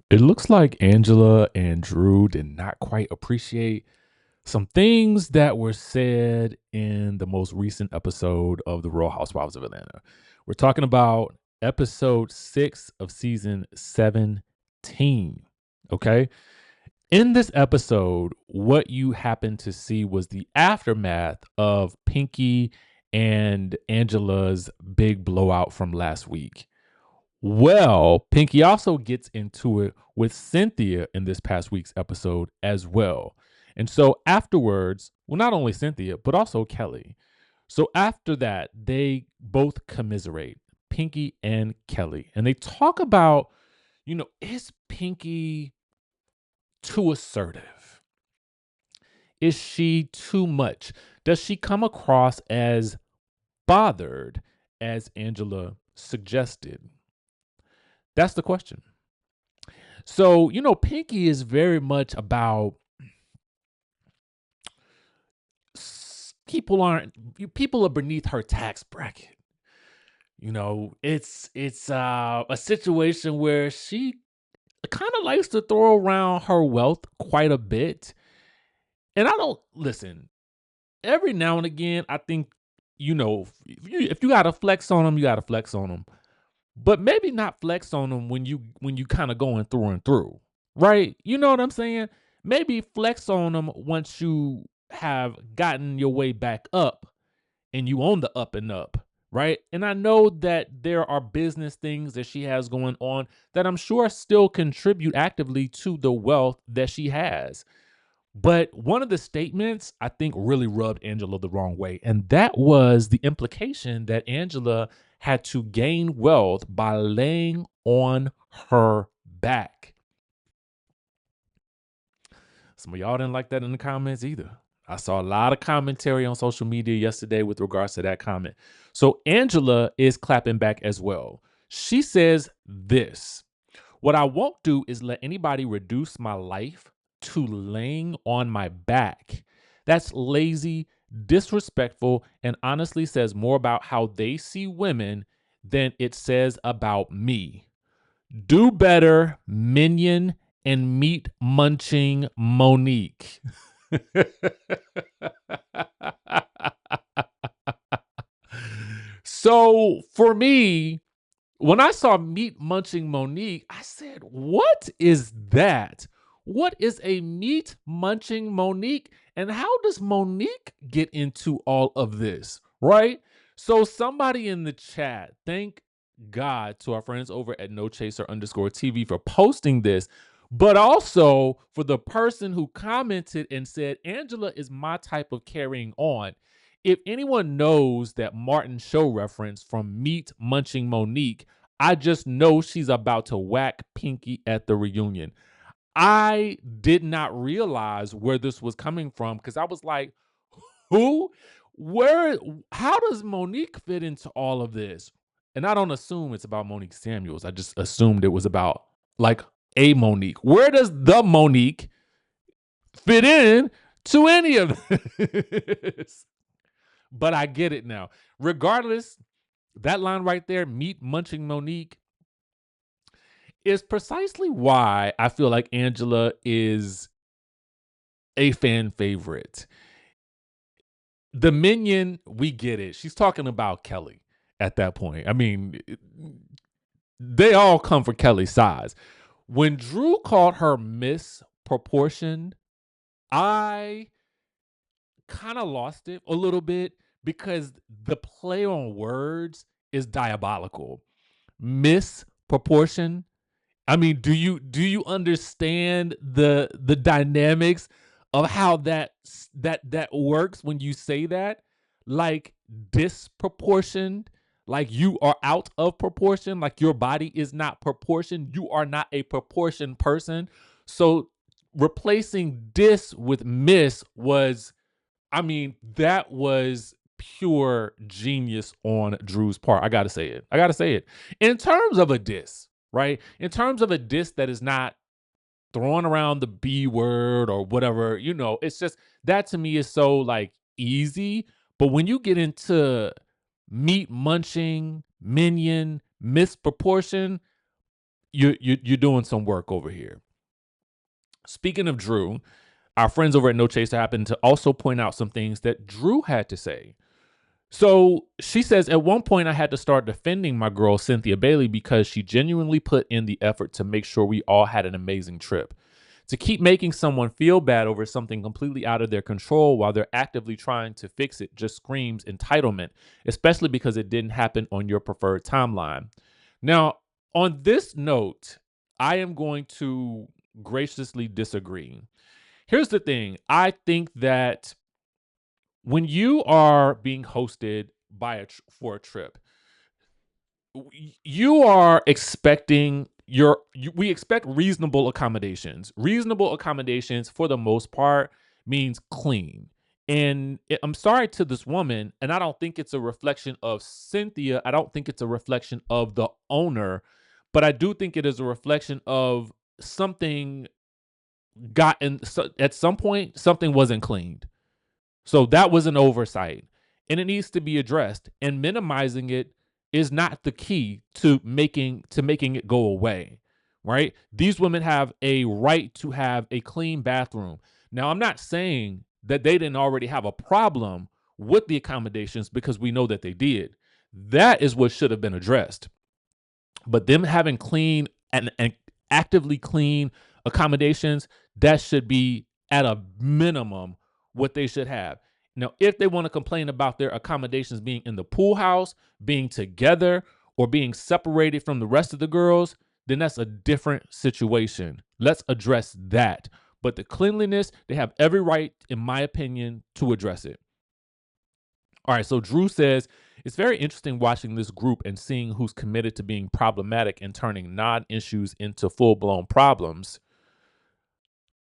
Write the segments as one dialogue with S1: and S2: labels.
S1: It looks like Angela and Drew did not quite appreciate some things that were said in the most recent episode of The Real Housewives of Atlanta. We're talking about episode 6 of season 17. Okay. In this episode, what you happen to see was the aftermath of Pinky and Angela's big blowout from last week. Well, Pinky also gets into it with Cynthia in this past week's episode as well. And so afterwards, well, not only Cynthia, but also Kelly. So after that, they both commiserate, Pinky and Kelly. And they talk about, is Pinky too assertive? Is she too much? Does she come across as bothered, as Angela suggested? That's the question. So, Pinky is very much about people are beneath her tax bracket. It's a situation where she kind of likes to throw around her wealth quite a bit. And I don't listen. Every now and again, I think if you got to flex on them, you got to flex on them. But maybe not flex on them when you kind of going through and through, right? You know what I'm saying? Maybe flex on them once you have gotten your way back up and you on the up and up, right? And I know that there are business things that she has going on that I'm sure still contribute actively to the wealth that she has. But one of the statements I think really rubbed Angela the wrong way. And that was the implication that Angela had to gain wealth by laying on her back. Some of y'all didn't like that in the comments either. I saw a lot of commentary on social media yesterday with regards to that comment. So Angela is clapping back as well. She says this: "What I won't do is let anybody reduce my life to laying on my back. That's lazy, disrespectful, and honestly says more about how they see women than it says about me. Do better, Minion and meat munching Monique." So for me, when I saw meat munching Monique, I said, what is that? What is a meat munching Monique? And how does Monique get into all of this? Right? So somebody in the chat, thank God to our friends over at NoChaser_TV for posting this, but also for the person who commented and said, Angela is my type of carrying on. If anyone knows that Martin show reference from Meat Munching Monique, I just know she's about to whack Pinky at the reunion. I did not realize where this was coming from because I was like, who? Where? How does Monique fit into all of this? And I don't assume it's about Monique Samuels. I just assumed it was about like a Monique. Where does the Monique fit in to any of this? But I get it now. Regardless, that line right there, meat munching Monique, is precisely why I feel like Angela is a fan favorite. The Minion, we get it. She's talking about Kelly at that point. I mean, they all come for Kelly's size. When Drew called her misproportioned, I kind of lost it a little bit because the play on words is diabolical. Misproportion. I mean, do you understand the dynamics of how that works when you say that? Like disproportioned, like you are out of proportion, like your body is not proportioned. You are not a proportioned person. So replacing dis with miss was, I mean, that was pure genius on Drew's part. I gotta say it. I gotta say it. In terms of a diss, right? In terms of a diss that is not throwing around the B word or whatever, it's just that to me is so like easy. But when you get into meat munching, minion, misproportion, you're doing some work over here. Speaking of Drew, our friends over at No Chaser happened to also point out some things that Drew had to say. So she says, at one point, I had to start defending my girl, Cynthia Bailey, because she genuinely put in the effort to make sure we all had an amazing trip. To keep making someone feel bad over something completely out of their control while they're actively trying to fix it just screams entitlement, especially because it didn't happen on your preferred timeline. Now, on this note, I am going to graciously disagree. Here's the thing. I think that when you are being hosted for a trip, you are expecting we expect reasonable accommodations. Reasonable accommodations for the most part means clean. And I'm sorry to this woman, and I don't think it's a reflection of Cynthia. I don't think it's a reflection of the owner, but I do think it is a reflection of something at some point something wasn't cleaned. So that was an oversight, and it needs to be addressed. And minimizing it is not the key to making it go away, right? These women have a right to have a clean bathroom. Now, I'm not saying that they didn't already have a problem with the accommodations, because we know that they did. That is what should have been addressed. But them having clean and actively clean accommodations, that should be at a minimum what they should have. Now, if they want to complain about their accommodations being in the pool house, being together, or being separated from the rest of the girls, then that's a different situation. Let's address that. But the cleanliness, they have every right, in my opinion, to address it. All right, so Drew says, it's very interesting watching this group and seeing who's committed to being problematic and turning non-issues into full-blown problems.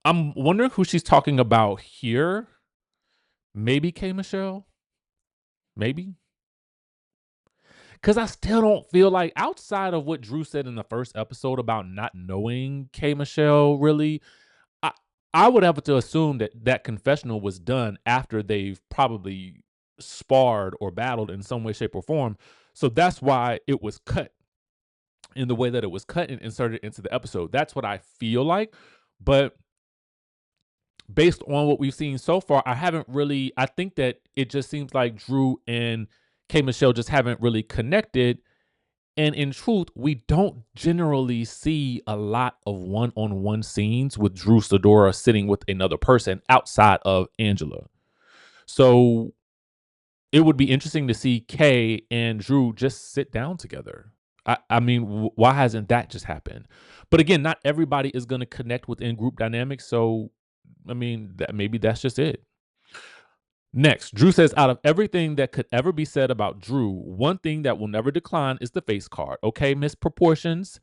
S1: I'm wondering who she's talking about here. Maybe K. Michelle? Maybe? Because I still don't feel like, outside of what Drew said in the first episode about not knowing K. Michelle really, I, I would have to assume that that confessional was done after they've probably sparred or battled in some way, shape, or form. So that's why it was cut in the way that it was cut and inserted into the episode. That's what I feel like. But based on what we've seen so far, I think that it just seems like Drew and K. Michelle just haven't really connected. And in truth, we don't generally see a lot of one-on-one scenes with Drew Sidora sitting with another person outside of Angela. So it would be interesting to see Kay and Drew just sit down together. I mean, why hasn't that just happened? But again, not everybody is going to connect within group dynamics. So, I mean, maybe that's just it. Next, Drew says, out of everything that could ever be said about Drew, one thing that will never decline is the face card. Okay, Miss Proportions,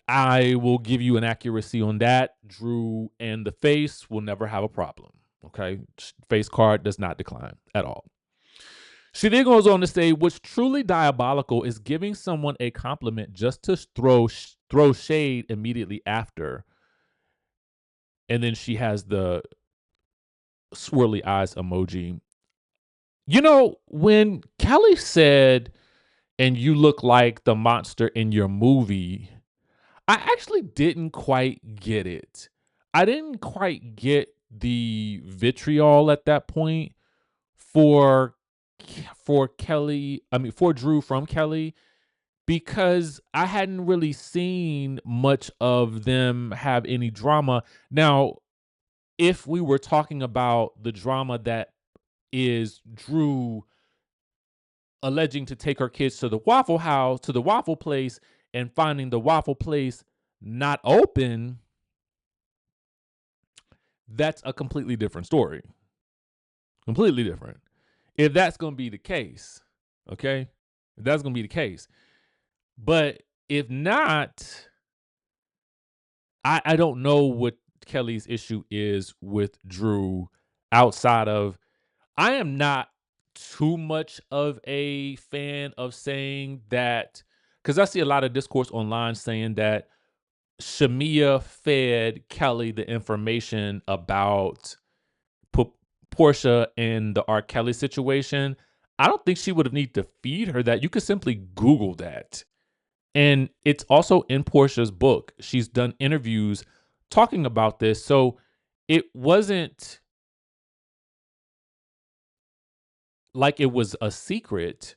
S1: I will give you an accuracy on that. Drew and the face will never have a problem. Okay, face card does not decline at all. She then goes on to say, what's truly diabolical is giving someone a compliment just to throw shade immediately after. And then she has the swirly eyes emoji. You know, when Kelly said, and you look like the monster in your movie, I actually didn't quite get it. I didn't quite get the vitriol at that point for Kelly, for Drew from Kelly, because I hadn't really seen much of them have any drama. Now, if we were talking about the drama that is Drew alleging to take her kids to the Waffle House, to the Waffle Place, and finding the Waffle Place not open, that's a completely different story. Completely different. If that's going to be the case, okay? If that's going to be the case. But if not, I don't know what Kelly's issue is with Drew outside of, I am not too much of a fan of saying that, because I see a lot of discourse online saying that Shamea fed Kelly the information about Porsha and the R. Kelly situation. I don't think she would have need to feed her that. You could simply Google that. And it's also in Porsha's book. She's done interviews talking about this. So it wasn't like it was a secret,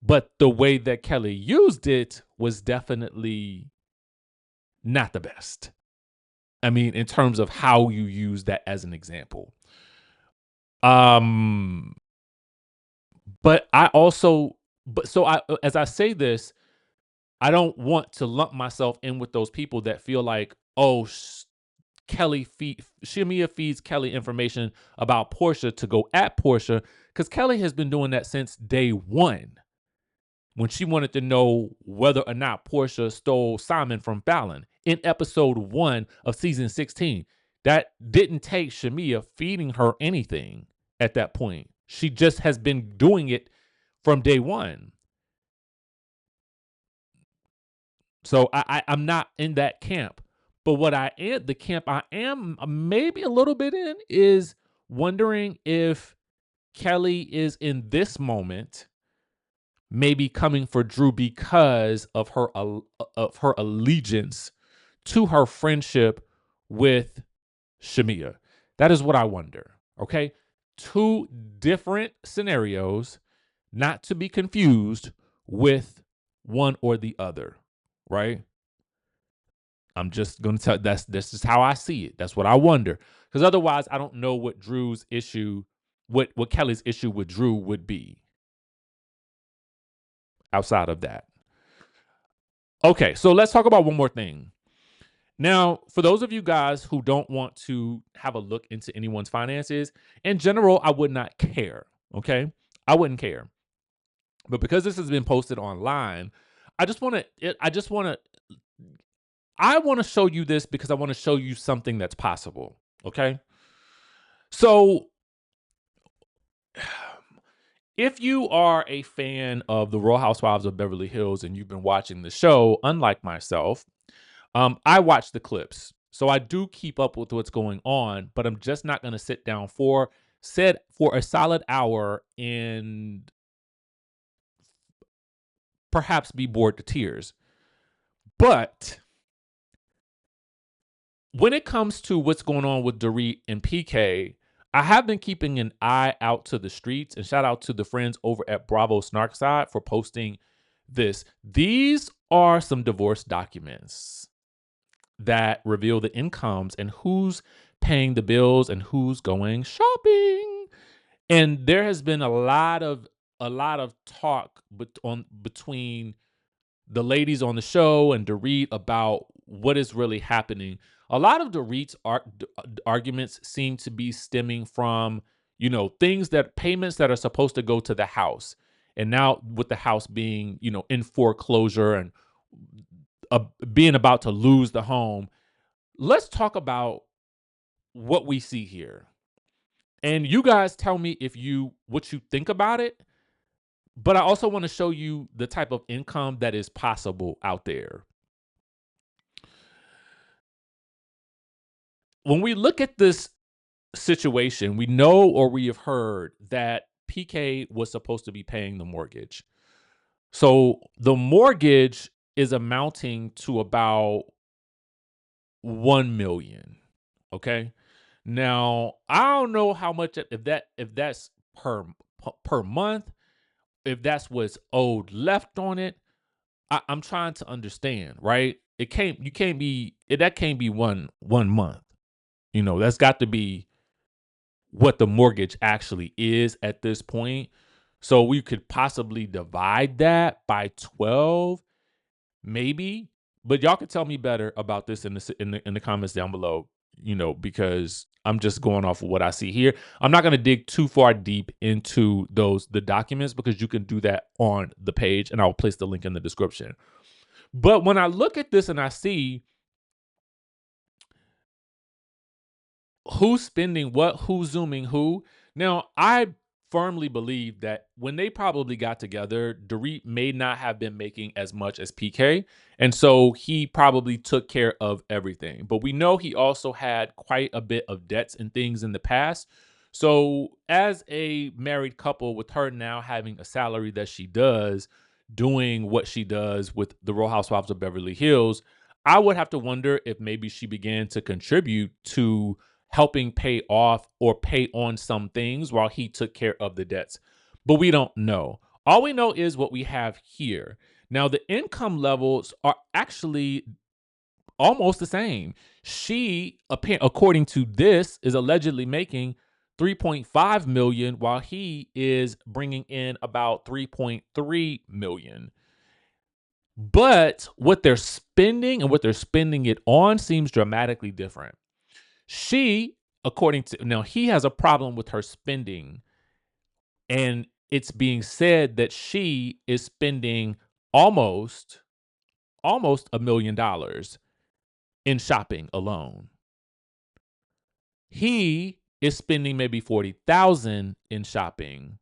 S1: but the way that Kelly used it was definitely not the best. I mean, in terms of how you use that as an example. Um, but I also, but so I, as I say this, I don't want to lump myself in with those people that feel like, oh, Shamea feeds Kelly information about Porsha to go at Porsha, because Kelly has been doing that since day one when she wanted to know whether or not Porsha stole Simon from Fallon in episode 1 of season 16. That didn't take Shamea feeding her anything at that point. She just has been doing it from day one. So I'm not in that camp. But what I am, the camp I am maybe a little bit in, is wondering if Kelly is in this moment maybe coming for Drew because of her allegiance to her friendship with Shamea. That is what I wonder. Okay, two different scenarios, not to be confused with one or the other. Right? I'm just gonna tell this is how I see it. That's what I wonder. Because otherwise, I don't know what Drew's issue, what Kelly's issue with Drew would be outside of that. Okay, so let's talk about one more thing. Now, for those of you guys who don't want to have a look into anyone's finances, in general, I would not care. Okay, I wouldn't care. But because this has been posted online, I just want to. I want to show you this because I want to show you something that's possible. Okay. So, if you are a fan of the Real Housewives of Beverly Hills and you've been watching the show, unlike myself, I watch the clips. So I do keep up with what's going on, but I'm just not going to sit down for a solid hour and perhaps be bored to tears. But when it comes to what's going on with Dorit and PK, I have been keeping an eye out to the streets, and shout out to the friends over at Bravo Snarkside for posting this. These are some divorce documents that reveal the incomes and who's paying the bills and who's going shopping. And there has been a lot of talk between the ladies on the show and Dorit about what is really happening. A lot of Dorit's arguments seem to be stemming from, payments that are supposed to go to the house. And now with the house being, in foreclosure and being about to lose the home, let's talk about what we see here. And you guys tell me what you think about it. But I also want to show you the type of income that is possible out there. When we look at this situation, we know or we have heard that PK was supposed to be paying the mortgage. So the mortgage is amounting to about $1 million. Okay. Now, I don't know how much if that's per month, if that's what's owed left on it. I'm trying to understand, right? That can't be one month. That's got to be what the mortgage actually is at this point. So we could possibly divide that by 12, maybe. But y'all could tell me better about this in the comments down below, because I'm just going off of what I see here. I'm not going to dig too far deep into the documents because you can do that on the page, and I'll place the link in the description. But when I look at this and I see who's spending what, who's zooming who, now I firmly believe that when they probably got together, Dorit may not have been making as much as PK. And so he probably took care of everything. But we know he also had quite a bit of debts and things in the past. So as a married couple with her now having a salary that she does, doing what she does with the Real Housewives of Beverly Hills, I would have to wonder if maybe she began to contribute to helping pay off or pay on some things while he took care of the debts. But we don't know. All we know is what we have here. Now, the income levels are actually almost the same. She, according to this, is allegedly making 3.5 million while he is bringing in about 3.3 million. But what they're spending and what they're spending it on seems dramatically different. She, according to now, he has a problem with her spending, and it's being said that she is spending almost $1 million in shopping alone. He is spending maybe 40,000 in shopping.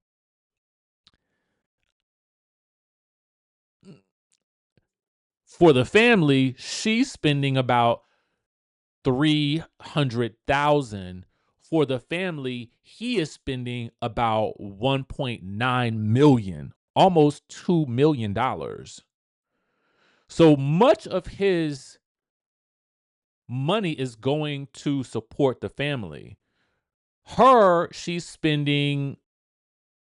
S1: For the family, she's spending about 300,000. For the family, he is spending about 1.9 million, almost $2 million. So much of his money is going to support the family. She's spending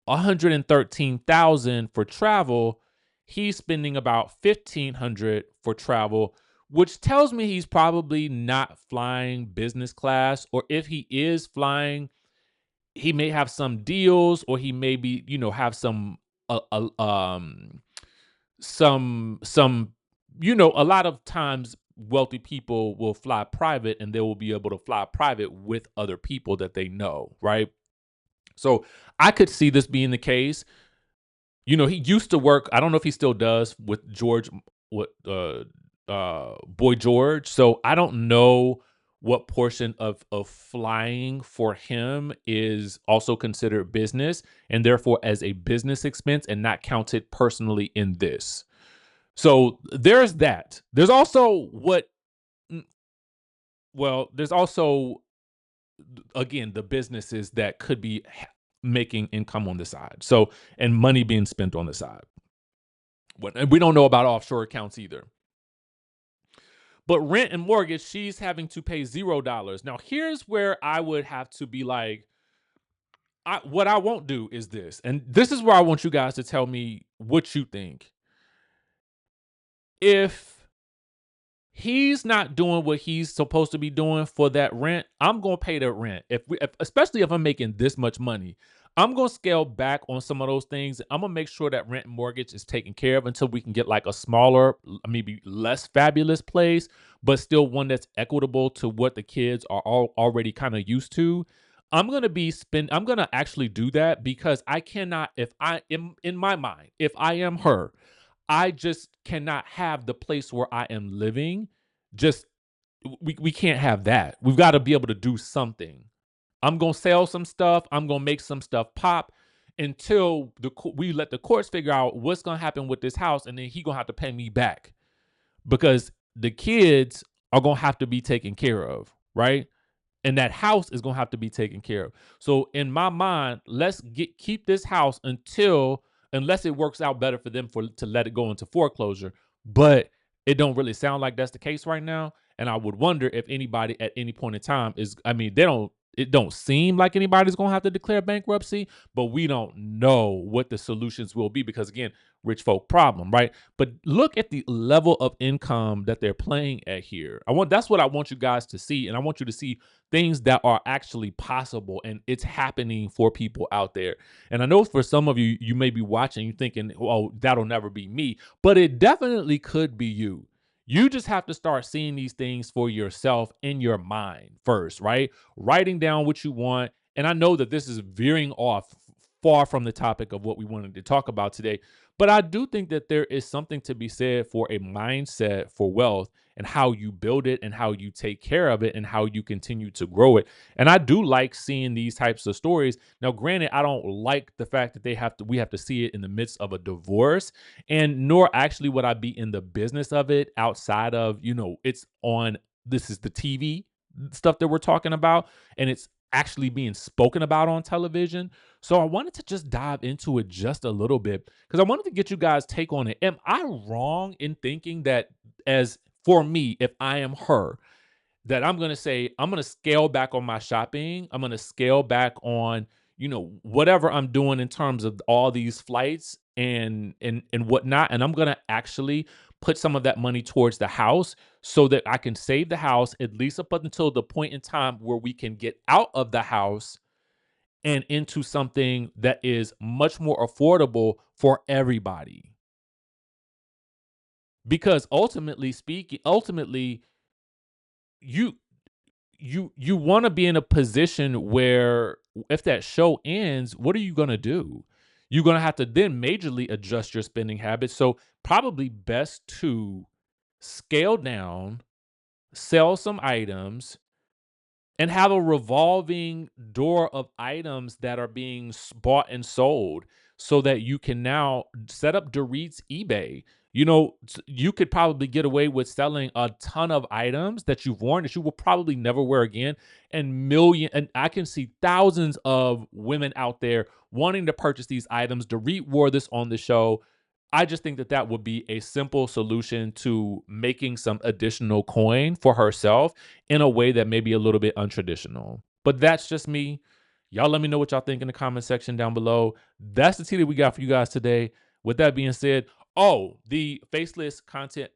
S1: 113,000 for travel. He's spending about 1,500 for travel, which tells me he's probably not flying business class, or if he is flying, he may have some deals, or he may be, have some a lot of times wealthy people will fly private, and they will be able to fly private with other people that they know, right? So I could see this being the case. He used to work, I don't know if he still does, with Boy George. So I don't know what portion of flying for him is also considered business, and therefore as a business expense and not counted personally in this. So there's that. There's also there's also, again, the businesses that could be making income on the side. So, and money being spent on the side. And we don't know about offshore accounts either. But rent and mortgage, she's having to pay $0. Now, here's where I would have to be like, what I won't do is this. And this is where I want you guys to tell me what you think. If he's not doing what he's supposed to be doing for that rent, I'm going to pay that rent. Especially if I'm making this much money, I'm going to scale back on some of those things. I'm going to make sure that rent and mortgage is taken care of until we can get like a smaller, maybe less fabulous place, but still one that's equitable to what the kids are already kind of used to. I'm going to actually do that, because I cannot, if I am in my mind, if I am her, I just cannot have the place where I am living. We can't have that. We've got to be able to do something. I'm going to sell some stuff. I'm going to make some stuff pop until we let the courts figure out what's going to happen with this house. And then he going to have to pay me back, because the kids are going to have to be taken care of. Right. And that house is going to have to be taken care of. So in my mind, let's keep this house unless it works out better for them to let it go into foreclosure. But it don't really sound like that's the case right now. And I would wonder if anybody at any point in time it don't seem like anybody's going to have to declare bankruptcy, but we don't know what the solutions will be, because again, rich folk problem, right? But look at the level of income that they're playing at here. That's what I want you guys to see. And I want you to see things that are actually possible, and it's happening for people out there. And I know for some of you, you may be watching, you thinking, oh, that'll never be me, but it definitely could be you. You just have to start seeing these things for yourself in your mind first, right? Writing down what you want. And I know that this is veering off far from the topic of what we wanted to talk about today, but I do think that there is something to be said for a mindset for wealth, and how you build it, and how you take care of it, and how you continue to grow it. And I do like seeing these types of stories. Now, granted, I don't like the fact that we have to see it in the midst of a divorce, and nor actually would I be in the business of it outside of, this is the TV stuff that we're talking about, and it's actually being spoken about on television. So I wanted to just dive into it just a little bit because I wanted to get you guys' take on it. Am I wrong in thinking that, as for me, if I am her, that I'm gonna say, I'm gonna scale back on my shopping. I'm gonna scale back on, whatever I'm doing in terms of all these flights and whatnot. And I'm gonna actually put some of that money towards the house so that I can save the house at least up until the point in time where we can get out of the house and into something that is much more affordable for everybody. Because ultimately, you you want to be in a position where if that show ends, what are you going to do? You're going to have to then majorly adjust your spending habits. So probably best to scale down, sell some items, and have a revolving door of items that are being bought and sold so that you can now set up Dorit's eBay. You could probably get away with selling a ton of items that you've worn that you will probably never wear again. And I can see thousands of women out there wanting to purchase these items. Dorit wore this on the show. I just think that that would be a simple solution to making some additional coin for herself in a way that may be a little bit untraditional. But that's just me. Y'all let me know what y'all think in the comment section down below. That's the tea that we got for you guys today. With that being said, the faceless content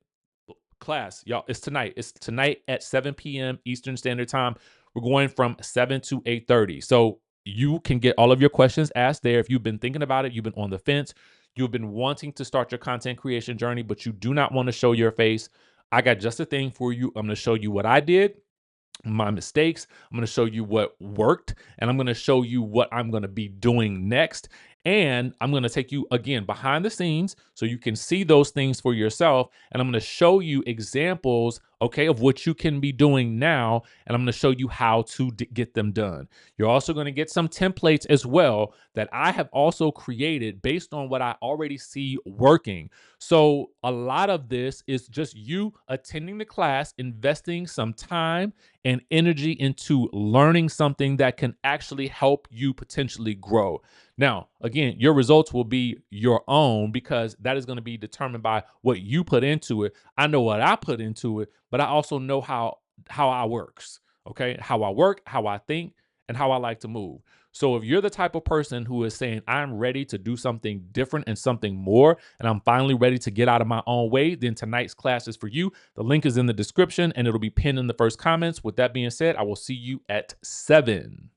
S1: class, y'all, it's tonight. It's tonight at 7 p.m. Eastern Standard Time. We're going from 7 to 8:30. So you can get all of your questions asked there. If you've been thinking about it, you've been on the fence, you've been wanting to start your content creation journey, but you do not want to show your face, I got just a thing for you. I'm going to show you what I did, my mistakes. I'm going to show you what worked, and I'm going to show you what I'm going to be doing next. And I'm going to take you again behind the scenes so you can see those things for yourself. And I'm going to show you examples, okay, of what you can be doing now. And I'm going to show you how to get them done. You're also going to get some templates as well that I have also created based on what I already see working. So a lot of this is just you attending the class, investing some time and energy into learning something that can actually help you potentially grow. Now, again, your results will be your own because that is going to be determined by what you put into it. I know what I put into it, but I also know how I works, okay? How I work, how I think, and how I like to move. So if you're the type of person who is saying, I'm ready to do something different and something more, and I'm finally ready to get out of my own way, then tonight's class is for you. The link is in the description and it'll be pinned in the first comments. With that being said, I will see you at 7.